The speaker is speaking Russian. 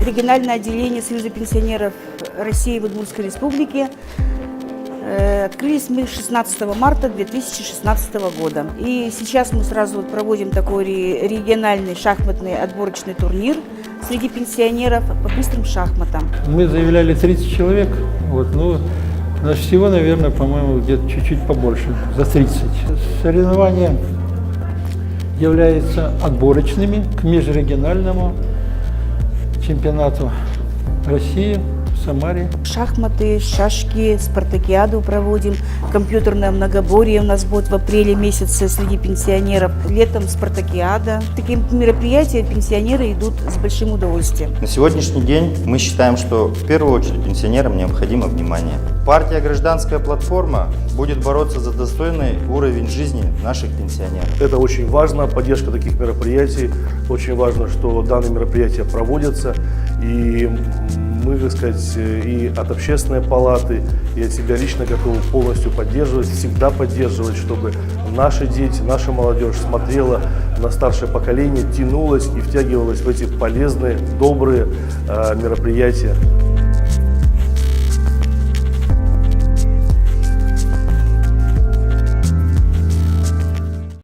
региональное отделение Союза пенсионеров России в Удмуртской Республике. Открылись мы 16 марта 2016 года. И сейчас мы сразу проводим такой региональный шахматный отборочный турнир среди пенсионеров по быстрым шахматам. Мы заявляли 30 человек, нас всего, наверное, по-моему, где-то чуть-чуть побольше, за 30. Соревнования являются отборочными к межрегиональному чемпионату России в Самаре. Шахматы, шашки, спартакиаду проводим, компьютерное многоборье у нас будет в апреле месяце среди пенсионеров, летом спартакиада. Такие мероприятия пенсионеры идут с большим удовольствием. На сегодняшний день мы считаем, что в первую очередь пенсионерам необходимо внимание. Партия «Гражданская платформа» будет бороться за достойный уровень жизни наших пенсионеров. Это очень важно, поддержка таких мероприятий. Очень важно, что данные мероприятия проводятся. И мы, так сказать, и от общественной палаты, и от себя лично готовы полностью поддерживать, всегда поддерживать, чтобы наши дети, наша молодежь смотрела на старшее поколение, тянулась и втягивалась в эти полезные, добрые мероприятия.